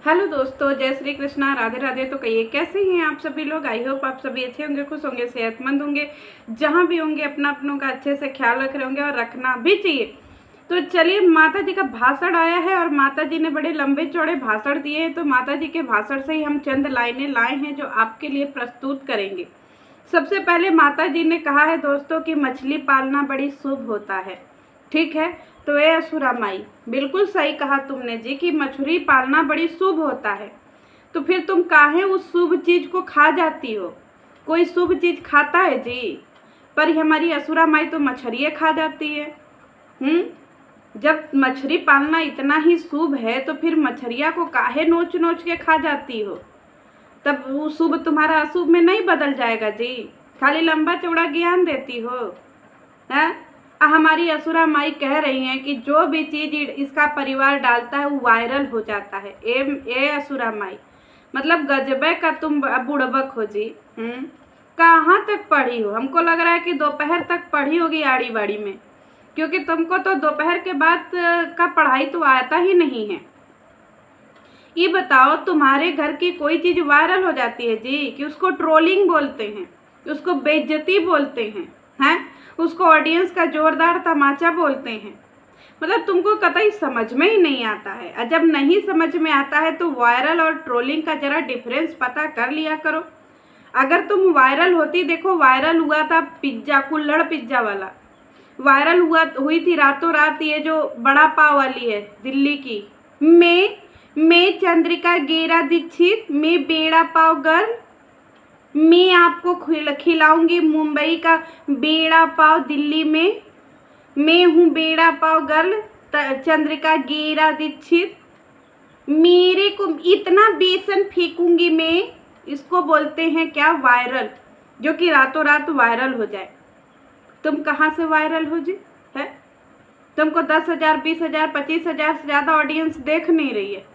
Hello दोस्तों, जय श्री कृष्णा, राधे राधे। तो कहिए कैसे हैं आप सभी लोग। आई होप आप सभी अच्छे होंगे, खुश होंगे, सेहतमंद होंगे, जहाँ भी होंगे अपना अपनों का अच्छे से ख्याल रख रहे होंगे और रखना भी चाहिए। तो चलिए, माता जी का भाषण आया है और माता जी ने बड़े लंबे चौड़े भाषण दिए हैं। तो माता जी के भाषण से ही हम चंद लाइनें लाए हैं जो आपके लिए प्रस्तुत करेंगे। सबसे पहले माता जी ने कहा है दोस्तों कि मछली पालना बड़ी शुभ होता है। ठीक है, तो ये असुरा माई, बिल्कुल सही कहा तुमने जी कि मछली पालना बड़ी शुभ होता है। तो फिर तुम काहे उस शुभ चीज को खा जाती हो। कोई शुभ चीज खाता है जी? पर हमारी असुरा माई तो मछलियाँ खा जाती है। जब मछली पालना इतना ही शुभ है तो फिर मछलियाँ को काहे नोच नोच के खा जाती हो। तब वो शुभ तुम्हारा अशुभ में नहीं बदल जाएगा जी। खाली लंबा चौड़ा ज्ञान देती हो। है हमारी असुरा माई कह रही हैं कि जो भी चीज इसका परिवार डालता है वो वायरल हो जाता है। ए असुरा माई, मतलब गजबे का तुम बुड़बक हो जी। कहाँ तक पढ़ी हो? हमको लग रहा है कि दोपहर तक पढ़ी होगी आड़ी बाड़ी में, क्योंकि तुमको तो दोपहर के बाद का पढ़ाई तो आता ही नहीं है। ये बताओ, तुम्हारे घर की कोई चीज वायरल हो जाती है जी कि उसको ट्रोलिंग बोलते हैं, उसको बेइज्जती बोलते हैं, उसको ऑडियंस का जोरदार तमाचा बोलते हैं। मतलब तुमको कतई समझ में ही नहीं आता है। और जब नहीं समझ में आता है तो वायरल और ट्रोलिंग का जरा डिफरेंस पता कर लिया करो। अगर तुम वायरल होती, देखो वायरल हुआ था पिज्जा, कुल्हड़ पिज्जा वाला वायरल हुई थी रातों रात। ये जो बड़ा पाव वाली है दिल्ली की, मैं चंद्रिका गेरा दीक्षित, मैं बेड़ा पाव गर्ल, मैं आपको खिलाऊंगी मुंबई का बेड़ा पाव दिल्ली में, मैं हूँ बेड़ा पाव गर्ल चंद्रिका गेरा दीक्षित, मेरे को इतना बेसन फेंकूंगी मैं। इसको बोलते हैं क्या? वायरल। जो कि रातों रात वायरल हो जाए। तुम कहाँ से वायरल हो जी? है तुमको 10,000, 20,000, 25,000 से ज़्यादा ऑडियंस देख नहीं रही है।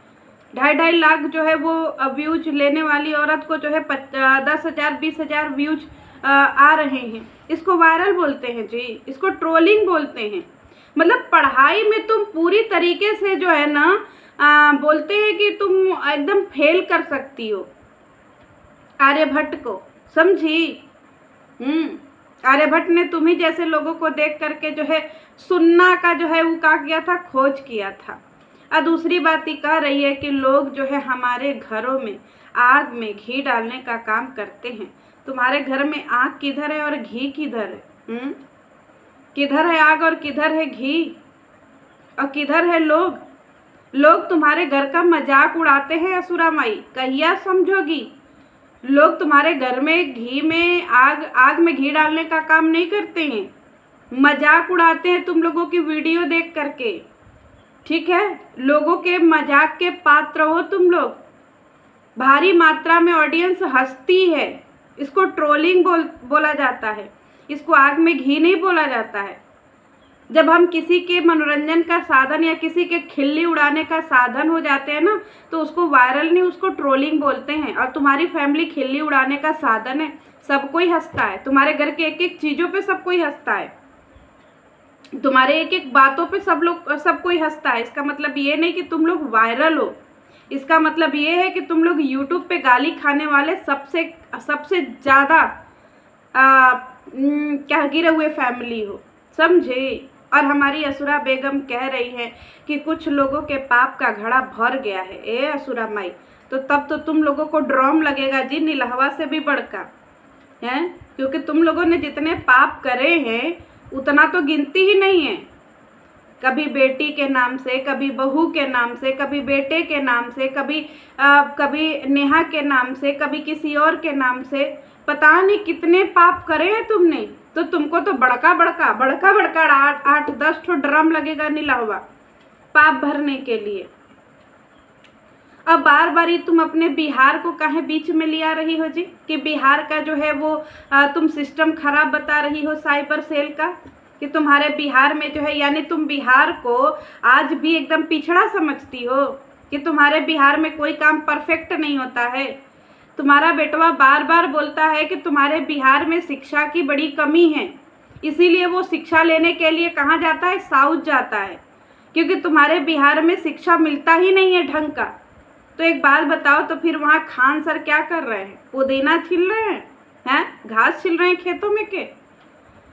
2.5 लाख जो है वो व्यूज लेने वाली औरत को जो है 10,000, 20,000 व्यूज आ रहे हैं। इसको वायरल बोलते हैं जी, इसको ट्रोलिंग बोलते हैं। मतलब पढ़ाई में तुम पूरी तरीके से जो है ना बोलते हैं कि तुम एकदम फेल कर सकती हो आर्यभट्ट को, समझी? आर्यभट्ट ने तुम्ही जैसे लोगों को देख करके जो है सुन्ना का जो है वो क्या किया था, खोज किया था। और दूसरी बात ये कह रही है कि लोग जो है हमारे घरों में आग में घी डालने का काम करते हैं। तुम्हारे घर में आग किधर है और घी किधर है? किधर है आग और किधर है घी और किधर है लोग? लोग तुम्हारे घर का मजाक उड़ाते हैं असुरा माई, कहिया समझोगी? लोग तुम्हारे घर में घी में आग में घी डालने का काम नहीं करते हैं, मजाक उड़ाते हैं तुम लोगों की वीडियो देख करके। ठीक है, लोगों के मजाक के पात्र हो तुम लोग। भारी मात्रा में ऑडियंस हंसती है, इसको ट्रोलिंग बोला जाता है, इसको आग में घी नहीं बोला जाता है। जब हम किसी के मनोरंजन का साधन या किसी के खिल्ली उड़ाने का साधन हो जाते हैं ना, तो उसको वायरल नहीं, उसको ट्रोलिंग बोलते हैं। और तुम्हारी फैमिली खिल्ली उड़ाने का साधन है, सब कोई हंसता है। तुम्हारे घर के एक एक चीज़ों पे सब कोई हंसता है, तुम्हारे एक एक बातों पे सब कोई हंसता है। इसका मतलब ये नहीं कि तुम लोग वायरल हो, इसका मतलब ये है कि तुम लोग यूट्यूब पे गाली खाने वाले सबसे ज़्यादा क्या गिरे हुए फैमिली हो, समझे? और हमारी असुरा बेगम कह रही है कि कुछ लोगों के पाप का घड़ा भर गया है। ए असुरा माई, तो तब तो तुम लोगों को ड्रॉम लगेगा जी, नीलहवा से भी बढ़कर है, क्योंकि तुम लोगों ने जितने पाप करे हैं उतना तो गिनती ही नहीं है। कभी बेटी के नाम से, कभी बहू के नाम से, कभी बेटे के नाम से, कभी नेहा के नाम से, कभी किसी और के नाम से, पता नहीं कितने पाप करे हैं तुमने। तो तुमको तो बड़का 8-10 ड्रम लगेगा नीलावा पाप भरने के लिए। अब बार बार ही तुम अपने बिहार को काहे बीच में लिया रही हो जी कि बिहार का जो है वो तुम सिस्टम खराब बता रही हो साइबर सेल का, कि तुम्हारे बिहार में जो है, यानी तुम बिहार को आज भी एकदम पिछड़ा समझती हो कि तुम्हारे बिहार में कोई काम परफेक्ट नहीं होता है। तुम्हारा बेटवा बार बार बोलता है कि तुम्हारे बिहार में शिक्षा की बड़ी कमी है, इसीलिए वो शिक्षा लेने के लिए कहाँ जाता है? साउथ जाता है, क्योंकि तुम्हारे बिहार में शिक्षा मिलता ही नहीं है ढंग का। तो एक बात बताओ, तो फिर वहाँ खान सर क्या कर रहे हैं? पुदीना छिल रहे हैं? घास छिल रहे हैं खेतों में के?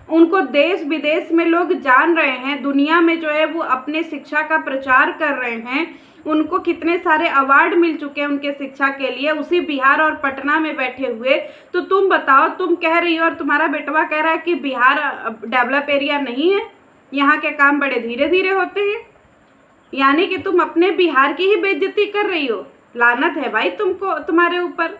उनको देश विदेश में लोग जान रहे हैं, दुनिया में जो है वो अपने शिक्षा का प्रचार कर रहे हैं, उनको कितने सारे अवार्ड मिल चुके हैं उनके शिक्षा के लिए, उसी बिहार और पटना में बैठे हुए। तो तुम बताओ, तुम कह रही हो और तुम्हारा बेटवा कह रहा है कि बिहार डेवलप एरिया नहीं है, यहाँ के काम बड़े धीरे धीरे होते हैं। यानी कि तुम अपने बिहार की ही बेइज्जती कर रही हो। लानत है भाई तुमको, तुम्हारे ऊपर।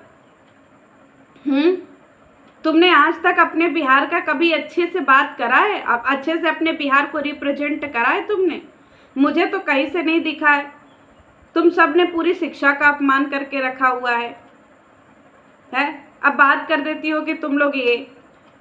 तुमने आज तक अपने बिहार का कभी अच्छे से बात करा है? अच्छे से अपने बिहार को रिप्रेजेंट करा है तुमने? मुझे तो कहीं से नहीं दिखा है। तुम सब ने पूरी शिक्षा का अपमान करके रखा हुआ है। अब बात कर देती हो कि तुम लोग ये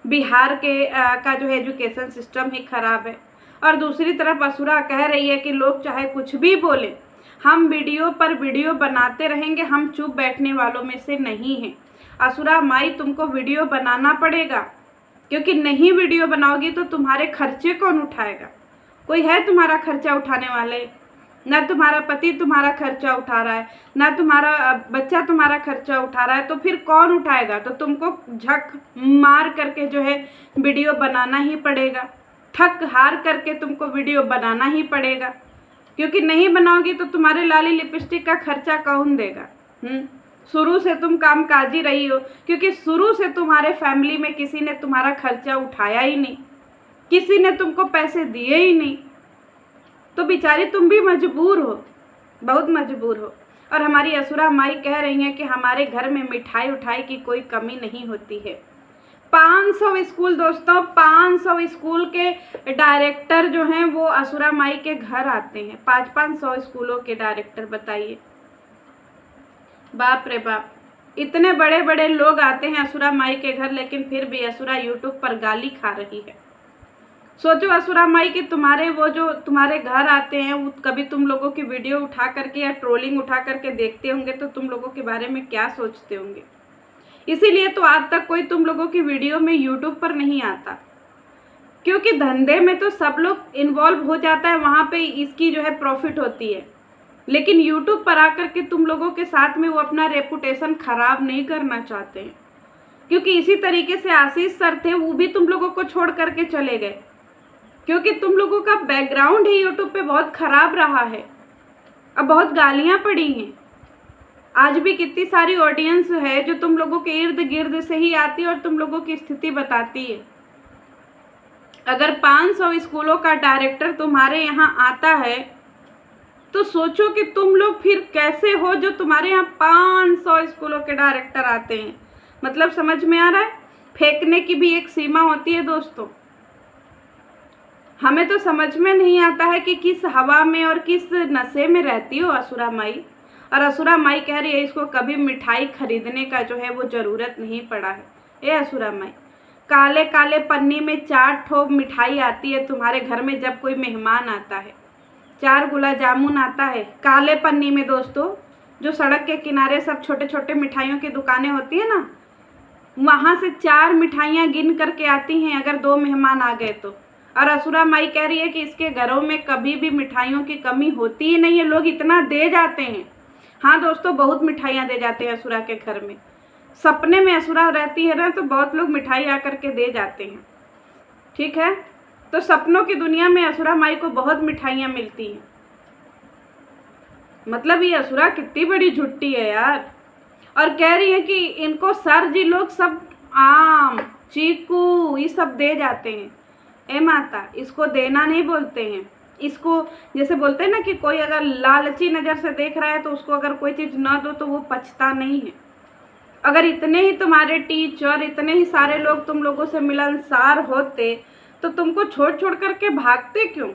बिहार के का जो है एजुकेशन सिस्टम ही खराब है, और दूसरी तरफ असुरा कह रही है कि लोग चाहे कुछ भी बोले, हम वीडियो पर वीडियो बनाते रहेंगे, हम चुप बैठने वालों में से नहीं हैं। असुरा माई, तुमको वीडियो बनाना पड़ेगा, क्योंकि नहीं वीडियो बनाओगी तो तुम्हारे खर्चे कौन उठाएगा? कोई है तुम्हारा खर्चा उठाने वाले? ना तुम्हारा पति तुम्हारा खर्चा उठा रहा है, ना तुम्हारा बच्चा तुम्हारा खर्चा उठा रहा है, तो फिर कौन उठाएगा? तो तुमको झक मार करके जो है वीडियो बनाना ही पड़ेगा, थक हार करके तुमको वीडियो बनाना ही पड़ेगा, क्योंकि नहीं बनाओगी तो तुम्हारे लाली लिपस्टिक का खर्चा कौन देगा? शुरू से तुम कामकाजी रही हो, क्योंकि शुरू से तुम्हारे फैमिली में किसी ने तुम्हारा खर्चा उठाया ही नहीं, किसी ने तुमको पैसे दिए ही नहीं। तो बेचारी तुम भी मजबूर हो, बहुत मजबूर हो। और हमारी असुरा माई कह रही हैं कि हमारे घर में मिठाई उठाई की कोई कमी नहीं होती है। 500 स्कूल दोस्तों, 500 स्कूल के डायरेक्टर जो हैं वो असुरा माई के घर आते हैं। 500 स्कूलों के डायरेक्टर, बताइए। बाप रे बाप, इतने बड़े बड़े लोग आते हैं असुरा माई के घर, लेकिन फिर भी असुरा यूट्यूब पर गाली खा रही है। सोचो असुरा माई कि तुम्हारे वो जो तुम्हारे घर आते हैं वो कभी तुम लोगों की वीडियो उठा करके या ट्रोलिंग उठा करके देखते होंगे तो तुम लोगों के बारे में क्या सोचते होंगे। इसीलिए तो आज तक कोई तुम लोगों की वीडियो में यूट्यूब पर नहीं आता, क्योंकि धंधे में तो सब लोग इन्वॉल्व हो जाता है, वहाँ पे इसकी जो है प्रॉफिट होती है। लेकिन यूट्यूब पर आकर के तुम लोगों के साथ में वो अपना रेपुटेशन खराब नहीं करना चाहते हैं, क्योंकि इसी तरीके से आशीष सर थे, वो भी तुम लोगों को छोड़ करके चले गए, क्योंकि तुम लोगों का बैकग्राउंड ही यूट्यूब पे बहुत खराब रहा है। अब बहुत गालियाँ पड़ी हैं। आज भी कितनी सारी ऑडियंस है जो तुम लोगों के इर्द गिर्द से ही आती है और तुम लोगों की स्थिति बताती है। अगर 500 स्कूलों का डायरेक्टर तुम्हारे यहाँ आता है तो सोचो कि तुम लोग फिर कैसे हो, जो तुम्हारे यहाँ 500 स्कूलों के डायरेक्टर आते हैं। मतलब समझ में आ रहा है? फेंकने की भी एक सीमा होती है दोस्तों। हमें तो समझ में नहीं आता है कि किस हवा में और किस नशे में रहती हो असुरा माई। और असुरा माई कह रही है इसको कभी मिठाई खरीदने का जो है वो ज़रूरत नहीं पड़ा है। ए असुरा माई, काले काले पन्नी में 4 ठोक मिठाई आती है तुम्हारे घर में जब कोई मेहमान आता है। 4 गुलाब जामुन आता है काले पन्नी में दोस्तों। जो सड़क के किनारे सब छोटे छोटे मिठाइयों की दुकानें होती है ना, वहाँ से 4 मिठाइयाँ गिन करके आती हैं अगर 2 मेहमान आ गए तो। और असुरा माई कह रही है कि इसके घरों में कभी भी मिठाइयों की कमी होती ही नहीं है, लोग इतना दे जाते हैं। हाँ दोस्तों, बहुत मिठाइयाँ दे जाते हैं असुरा के घर में। सपने में असुरा रहती है ना तो बहुत लोग मिठाई आकर के दे जाते हैं। ठीक है, तो सपनों की दुनिया में असुरा माई को बहुत मिठाइयाँ मिलती हैं। मतलब ये असुरा कितनी बड़ी झुट्टी है यार। और कह रही है कि इनको सर जी लोग सब आम चीकू ये सब दे जाते हैं। ए माता, इसको देना नहीं बोलते हैं, इसको जैसे बोलते हैं ना कि कोई अगर लालची नज़र से देख रहा है तो उसको अगर कोई चीज़ ना दो तो वो पछता नहीं है। अगर इतने ही तुम्हारे टीचर, इतने ही सारे लोग तुम लोगों से मिलनसार होते तो तुमको छोड़ छोड़ करके भागते क्यों?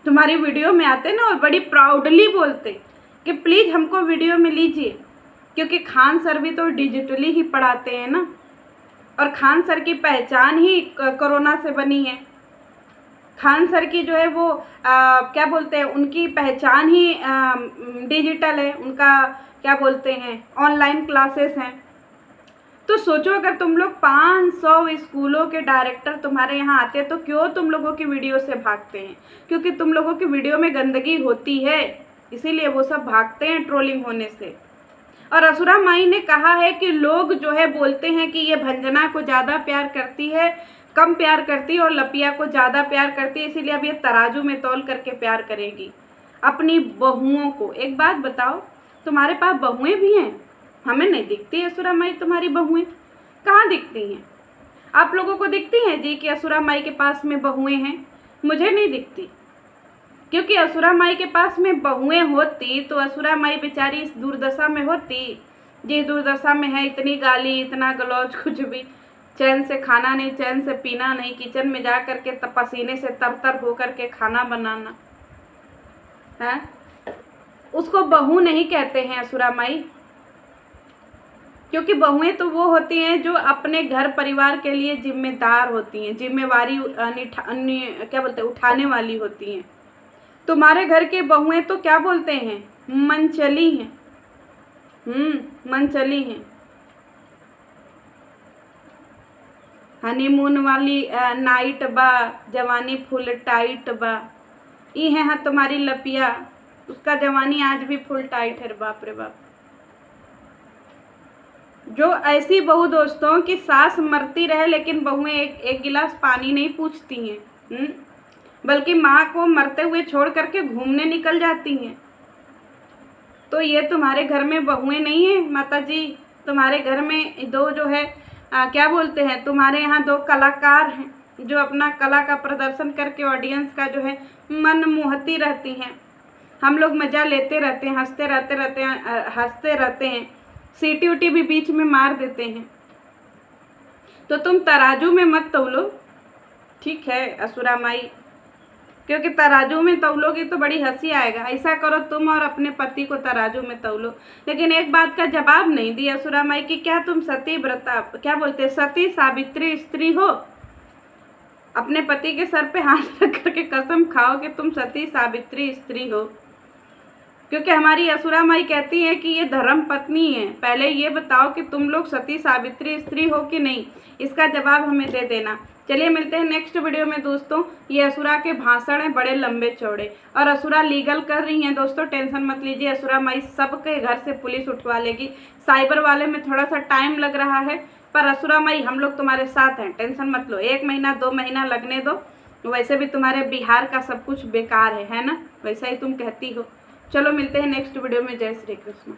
तुम्हारी वीडियो में आते ना और बड़ी प्राउडली बोलते कि प्लीज़ हमको वीडियो में लीजिए, क्योंकि खान सर भी तो डिजिटली ही पढ़ाते हैं ना, और खान सर की पहचान ही कोरोना से बनी है। खान सर की जो है वो क्या बोलते हैं, उनकी पहचान ही डिजिटल है, उनका क्या बोलते हैं ऑनलाइन क्लासेस हैं। तो सोचो अगर तुम लोग 500 स्कूलों के डायरेक्टर तुम्हारे यहाँ आते हैं तो क्यों तुम लोगों की वीडियो से भागते हैं? क्योंकि तुम लोगों की वीडियो में गंदगी होती है, इसीलिए वो सब भागते हैं ट्रोलिंग होने से। और असुरा माई ने कहा है कि लोग जो है बोलते हैं कि ये भंजना को ज़्यादा प्यार करती है, कम प्यार करती है, और लपिया को ज़्यादा प्यार करती है, इसीलिए अब ये तराजू में तौल करके प्यार करेगी अपनी बहुओं को। एक बात बताओ, तुम्हारे पास बहुएं भी हैं? हमें नहीं दिखती असुरा माई तुम्हारी बहुएं, कहाँ दिखती हैं? आप लोगों को दिखती हैं जी कि असुरा माई के पास में बहुएं हैं? मुझे नहीं दिखती, क्योंकि असुरा माई के पास में बहुएं होती तो असुरा माई बेचारी इस दुर्दशा में होती जिस दुर्दशा में है। इतनी गाली, इतना गलौज, कुछ भी, चैन से खाना नहीं, चैन से पीना नहीं, किचन में जा कर के पसीने से तरतर हो करके खाना बनाना है। उसको बहू नहीं कहते हैं असुरा माई, क्योंकि बहुएं तो वो होती हैं जो अपने घर परिवार के लिए जिम्मेदार होती हैं, जिम्मेवारी क्या बोलते हैं, उठाने वाली होती हैं। तुम्हारे घर के बहुएं तो क्या बोलते हैं, मनचली हैं। मनचली हैं। हनीमून वाली नाइट बा, जवानी फुल टाइट बा। ये है हाँ तुम्हारी लपिया, उसका जवानी आज भी फुल टाइट है। बाप रे बाप। जो ऐसी बहू दोस्तों की सास मरती रहे लेकिन बहुएं एक गिलास पानी नहीं पूछती हैं, बल्कि माँ को मरते हुए छोड़ करके घूमने निकल जाती हैं। तो ये तुम्हारे घर में बहुएं नहीं है माता जी? तुम्हारे घर में दो जो है क्या बोलते हैं, तुम्हारे यहाँ दो कलाकार हैं जो अपना कला का प्रदर्शन करके ऑडियंस का जो है मन मोहती रहती हैं। हम लोग मज़ा लेते रहते हैं, हंसते रहते हैं, सीटी उटी भी बीच में मार देते हैं। तो तुम तराजू में मत तौलो, ठीक है असुरा माई, क्योंकि तराजू में तौलोगी तो बड़ी हंसी आएगा। ऐसा करो तुम और अपने पति को तराजू में तौलो। लेकिन एक बात का जवाब नहीं दिया असुरा माई कि क्या तुम सती व्रता, क्या बोलते, सती सावित्री स्त्री हो? अपने पति के सर पे हाथ रख करके कसम खाओ कि तुम सती सावित्री स्त्री हो, क्योंकि हमारी असुरा माई कहती है कि ये धर्म पत्नी है। पहले ये बताओ कि तुम लोग सती सावित्री स्त्री हो कि नहीं, इसका जवाब हमें दे देना। चलिए मिलते हैं नेक्स्ट वीडियो में दोस्तों। ये असुरा के भाषण हैं बड़े लंबे चौड़े, और असुरा लीगल कर रही हैं दोस्तों, टेंशन मत लीजिए। असुरा माई सबके घर से पुलिस उठवा लेगी। साइबर वाले में थोड़ा सा टाइम लग रहा है, पर असुरा माई हम लोग तुम्हारे साथ हैं, टेंशन मत लो। 1 महीना 2 महीना लगने दो, वैसे भी तुम्हारे बिहार का सब कुछ बेकार है ना? वैसा ही तुम कहती हो। चलो मिलते हैं नेक्स्ट वीडियो में। जय श्री कृष्ण।